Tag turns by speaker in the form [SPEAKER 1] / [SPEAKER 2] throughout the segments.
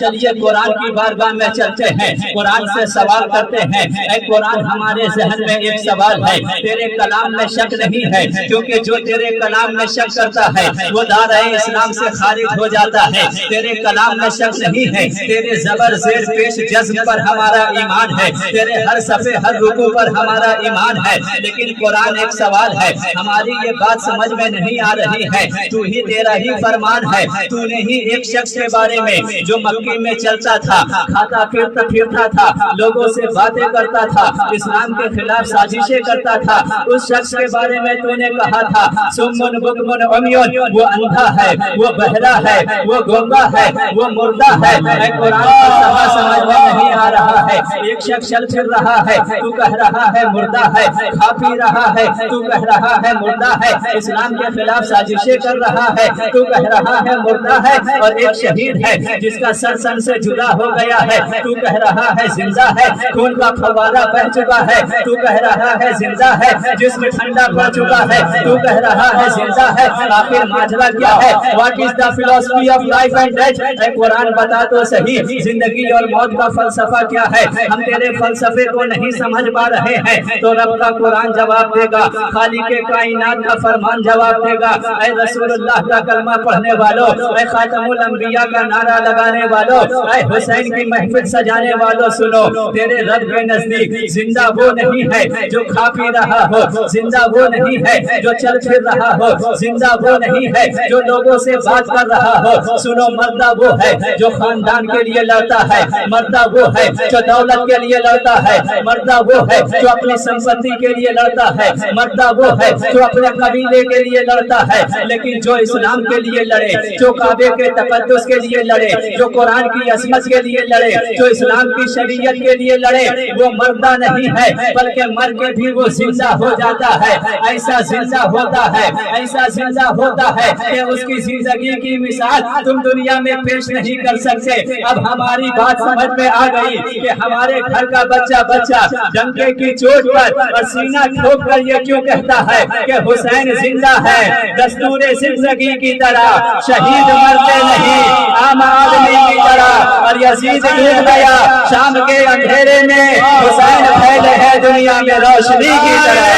[SPEAKER 1] چلیے قرآن کی بارگاہ میں چلتے ہیں، قرآن سے سوال کرتے ہیں۔ اے قرآن، ہمارے ذہن میں ایک سوال ہے، تیرے کلام میں شک نہیں ہے، کیونکہ جو تیرے کلام میں شک کرتا ہے وہ دائرہ اسلام سے خارج ہو جاتا ہے۔ تیرے کلام میں شک نہیں ہے، تیرے زبر زیر پیش جزم پر ہمارا ایمان ہے، تیرے ہر صفحے ہر رکوع پر ہمارا ایمان ہے۔ لیکن قرآن ایک سوال ہے، ہماری یہ بات سمجھ میں نہیں آ رہی ہے، تو ہی تیرا ہی فرمان ہے، تو نے ہی ایک شخص کے بارے میں جو مکے میں چلتا تھا، کھاتا پھرتا تھا، لوگوں سے باتیں کرتا تھا، اسلام کے خلاف سازشیں کرتا تھا، اس شخص کے بارے میں تو نے کہا تھا سمن بکمن عمیون، وہ اندھا ہے، وہ بہرا ہے، وہ گونگا ہے، وہ مردہ ہے۔ اے قرآن کا سمجھ میں نہیں آ رہا ہے، ایک شخص چل پھر رہا ہے، تو کہہ رہا ہے مردہ ہے، کھا پی رہا ہے، تو کہہ رہا ہے مردہ ہے، اسلام کے خلاف سازشیں کر رہا ہے، تو کہہ رہا ہے مردہ ہے، اور ایک شہید ہے جس کا سر سے جدا ہو گیا ہے، تو کہہ رہا ہے زندہ ہے، خون کا فوارہ بہ چکا ہے، تو کہہ رہا ہے زندہ ہے، جسم ٹھنڈا پڑ چکا ہے، تو کہہ رہا ہے زندہ ہے۔ آخر ماجرا کیا ہے؟ واٹ از دا فلسفی آف لائف اینڈ ڈیتھ؟ اے قرآن بتا تو صحیح، زندگی اور موت کا فلسفہ کیا ہے؟ ہم تیرے فلسفے کو نہیں سمجھ پا رہے ہیں، تو رب کا قرآن جواب دے گا، خالق کائنات کا فرمان جواب دے گا۔ اے رسول اللہ کا کلمہ پڑھنے والوں، اے خاتم الانبیاء کا نعرہ لگانے والوں، اے حسین کی محفل سجانے والوں، سنو، تیرے رب کے نزدیک زندہ وہ نہیں ہے جو کھا پی رہا ہو، زندہ وہ نہیں ہے جو چل پھر رہا ہو، زندہ وہ نہیں ہے جو لوگوں سے بات کر رہا ہو۔ سنو، مردہ وہ ہے جو خاندان کے لیے لڑتا ہے، مردہ وہ ہے جو دولت کے لیے لڑتا ہے، مردہ وہ ہے جو اپنی سمپتی کے لیے لڑتا ہے، مردہ وہ ہے جو اپنے قبیلے کے لیے لڑتا ہے۔ لیکن جو اسلام کے لیے لڑے، جو کعبے کے تقدس کے لیے لڑے، جو قرآن کی عظمت کے لیے لڑے، جو اسلام کی شریعت کے لیے لڑے، وہ مردہ نہیں ہے بلکہ مر کے بھی وہ زندہ ہو جاتا ہے۔ ایسا زندہ ہوتا ہے، ایسا زندہ ہوتا ہے کہ اس کی زندگی کی مثال تم دنیا میں پیش نہیں کر سکتے۔ اب ہماری بات سمجھ میں آ گئی کہ ہمارے گھر کا بچہ ڈنکے کی چوٹ پر اور سینہ ٹھوک کر یہ کیوں کہتا ہے کہ حسین زندہ ہے؟ دستور زندگی کی طرح شہید مرتے نہیں، عام آدمی کی طرح، اور یزید ڈوب گیا شام کے اندھیرے میں، حسین پھیلے ہے دنیا میں روشنی کی طرح۔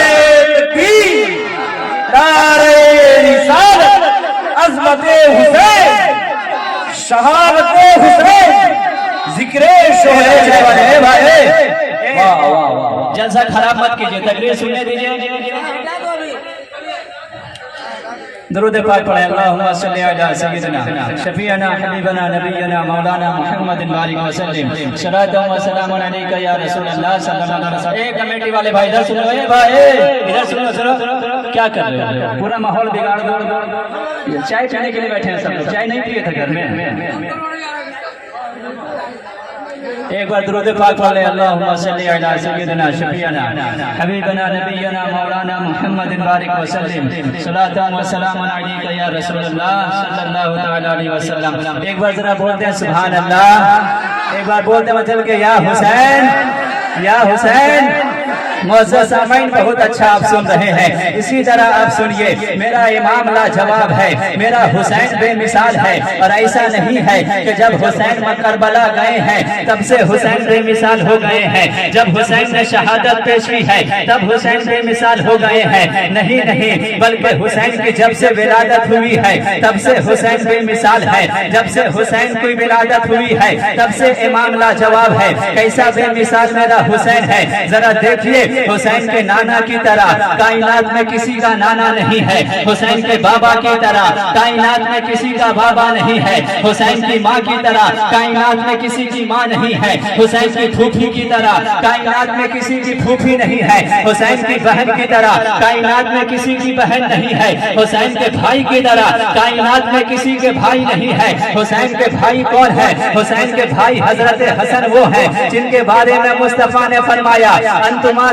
[SPEAKER 2] نعرہ رسالت، عظمت حسین، شہادت حسین، ذکر شہید بنے بھائی۔
[SPEAKER 1] جلسہ خراب مت کیجئے، تقریر سننے دیجئے۔ درود پاک پڑھیں، اللہم صلی علی سیدنا شفیعنا حبیبنا نبینا مولانا محمد بارک وسلم، صلاۃ و سلام علیک یا رسول اللہ صلی اللہ علیہ وسلم۔ ایک کمیٹی والے بھائی ادھر سنو، اے بھائی ادھر سنو، کیا کر رہے ہو؟ پورا ماحول بگاڑ دو۔ چائے پینے کے لیے بیٹھے ہیں سب لوگ، چائے نہیں پیے تھے گھر میں؟ ایک بار درود پاک پڑھ لیں، اللہم صلی علی سیدنا شفیعنا حبیبنا نبینا مولانا محمد بارک وسلم، صلاۃ و سلام علیک یا رسول اللہ صلی اللہ تعالی علیہ وسلم۔ ایک بار ذرا بولتے ہیں سبحان اللہ، ایک بار بولتے ہیں مطلب کہ یا حسین، یا حسین۔ معزز سامعین، بہت اچھا آپ سن رہے ہیں، اسی طرح آپ سنیے، میرا امام لاجواب ہے، میرا حسین بے مثال ہے، اور ایسا نہیں ہے کہ جب حسین کربلا گئے ہیں تب سے حسین بے مثال ہو گئے ہیں، جب حسین نے شہادت پیش کی ہے تب حسین بے مثال ہو گئے ہیں، نہیں نہیں، بلکہ حسین کی جب سے ولادت ہوئی ہے تب سے حسین بے مثال ہے، جب سے حسین کی ولادت ہوئی ہے تب سے امام لاجواب ہے۔ کیسا بے مثال میرا حسین ہے، ذرا دیکھیے، حسین کے نانا کی طرح کائنات میں کسی کا نانا نہیں ہے، حسین کے بابا کی طرح کائنات میں کسی کا بابا نہیں ہے، حسین کی ماں کی طرح کائنات میں کسی کی ماں نہیں ہے، حسین کی پھوپھی کی طرح کائنات میں کسی کی پھوپھی نہیں ہے، حسین کی بہن کی طرح کائنات میں کسی کی بہن نہیں ہے، حسین کے بھائی کی طرح کائنات میں کسی کے بھائی نہیں ہے۔ حسین کے بھائی کون ہے؟ حسین کے بھائی حضرت حسن وہ ہیں جن کے بارے میں مصطفیٰ نے فرمایا انتما